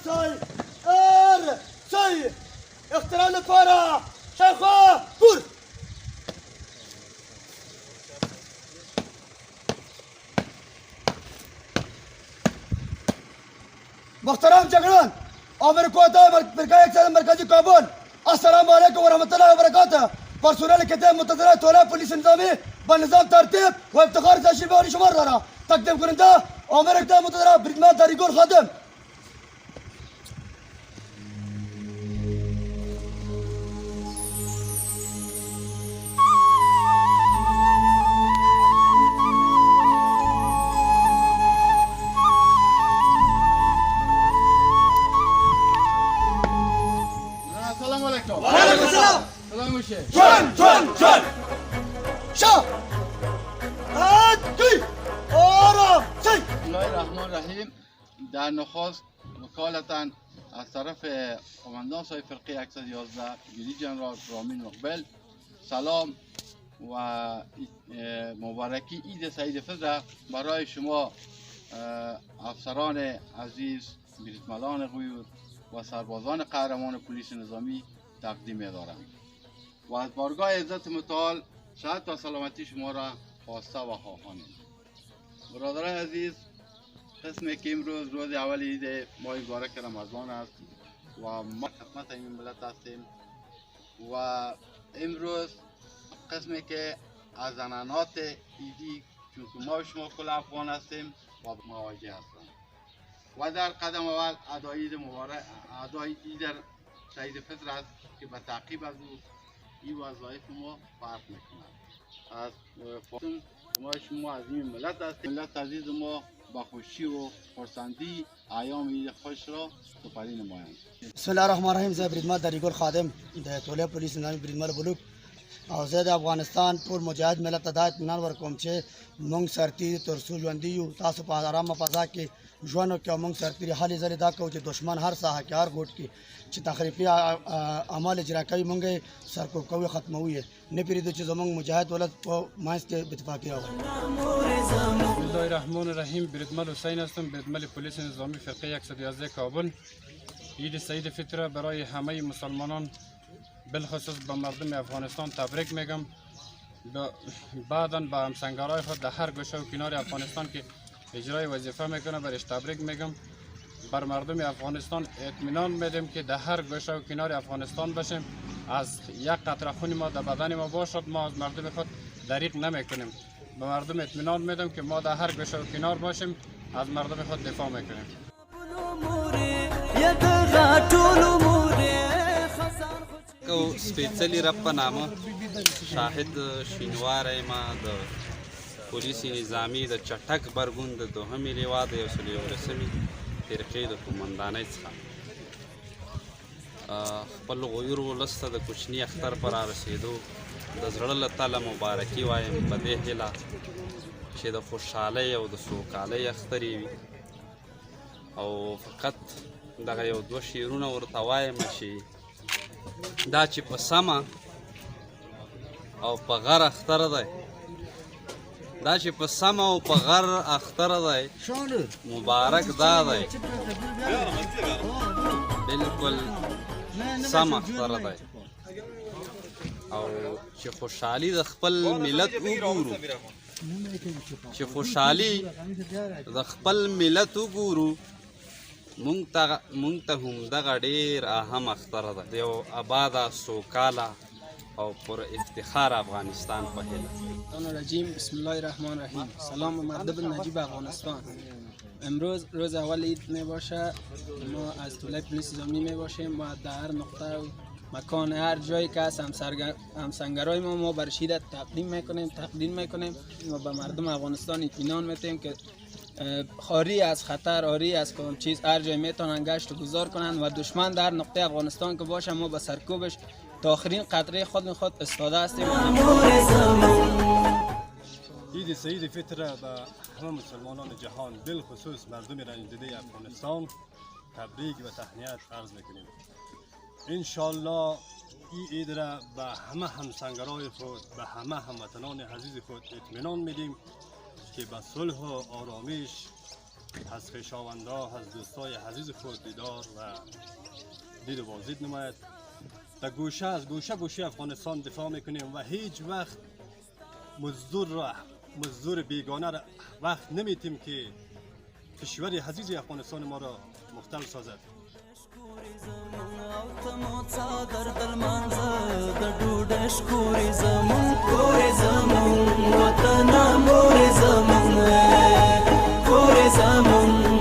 سای سای اخترال پارا شیخا بور محترم جگران آمر کوتا مرکز مرکزی کابل السلام علیکم و رحمت الله و برکاته پرسنل کتاب منتظره طلاب پلیس نظامی با نظام ترتیب و افتخار تشریف آوری شمار دارم تقدیم کننده آمر کتاب منتظره بریدمن دریگور خادم جان شاه هاتي آرام سی بسم الله الرحمن الرحیم. در نخست وکالتا از طرف قماندان سای فرقه 111 بریگادیر جنرال رامین مقبل سلام و مبارکی عید سعید فطر برای شما افسران عزیز، بریدمنان غیور و سربازان قهرمان پلیس نظامی تقدیم می‌دارم و از بارگاه عزت متعال صحت و سلامتی شما را خواسته و خواهانم. برادران عزیز، قسمی که امروز روز اول عید ماه مبارک رمضان است و ما خدمت این ملت هستیم و امروز قسمی که از عنعنات عیدی، چون ما و شما کل افغان هستیم و مواجه هستیم و در قدم اول ادای عید مبارک، ادای عید سعید فطر است که به تعقیب از او این وظایف ما فرق میکند. از شما از این ملت هستیم، ملت عزیز ما با خوشی و خرسندی ایام عید خوش را سپری نمایند. بسم الله الرحمن الرحیم. زه بریدمن دریگور خادم د طلاب پولیس نظامی بریدمن بلوک او زه د افغانستان ټول مجاهد ملت ته دا اطمینان ورکوم چې موږ سرتیري تر څو ژوندي یو تاسو په ارامه فضا کې ژوند وکړئ او موږ سرتیري هلې ځلې دا کوو چې دښمن هر ساحه کې هر ګوټ کې چې تخریبي اعمال اجرا کوي موږ یې سرکوب کوو ختموو یې نه پرېږدو چې زموږ مجاهد ولس په منځ کې بېاتفاقي راولي. بسم الله الرحمن الرحیم. بریدمن حسین هستم، بریدمن پلیس نظامی فرقه 111 کابل. عید سعید فطر برای همه مسلمانان بالخصوص به مردم افغانستان تبریک میگم. بعداً به همسنگرای خود در هر گوشه و کنار افغانستان که اجرای وظیفه میکنه برش تبریک میگم. بر مردم افغانستان اطمینان میدیم که در هر گوشه و کنار افغانستان باشیم، از یک قطره خون ما در بدن ما باشد ما از مردم خود دریغ نمیکنیم. به مردم اطمینان میدم که ما در هر گوشه و کنار باشیم، از مردم خود دفاع میکنیم. کو سپیڅلی رب په نامه شاهد شینواری ما د پولیس نظامی د چټک برګون د دوهمې لواء د 113مې فرقې د قمندانۍ څخه خپل غیور ولس ته د کوچني اختر په رارسېدو د زړه له تله مبارکي وایم په دې هیله چې د خوشحالۍ او د سوکالۍ اختر وي او فقط دغه یو دوه شعرونه ورته وایم چې دا چې په سمه او په غر اختر دی، دا چې په سمه او په غر اختر دی، مبارک دا دی بالکل سم اختر دی او چې خوشحالي د خپل ملت وګورو، چې خوشحالي د خپل ملت وګورو، مونږ ته هم دغه ډېر اهم اختر ده د یو اباده سوکاله او پر افتخار افغانستان په هیله. رجیم. بسم الله الرحمن الرحیم. سلام و مردم نجیب افغانستان. امروز روز اول عید می باشه، ما از طلاب پلیس نظامی می باشیم و در هر نقطه و مکان هر جایی که هست همسنگرای ما بر شیرت تقدیم میکنیم و به مردم افغانستان اطمینان میدیم که خالی از خطر، آری از کدام چیز هر جای میتونن گشت و گذار کنن و دشمن در نقطه افغانستان که باشه ما به سرکوبش تا آخرین قطره خود استاده هستیم. عید سعید فطر به همه مسلمانان جهان بالخصوص مردم رنجیده افغانستان تبریک و تهنیت عرض میکنیم. انشالله این عید را به همه همسنگرای خود، به همه هموطنان عزیز خود اطمینان میدیم که به صلح و آرامش از خویشاوندا از دوستای عزیز خود دیدار و دید و بازدید نماید. در گوشه از گوشه افغانستان دفاع میکنیم و هیچ وقت مزدور بیگانه را وقت نمیتیم که کشور عزیز افغانستان ما را مختل سازد. وطن مور زمون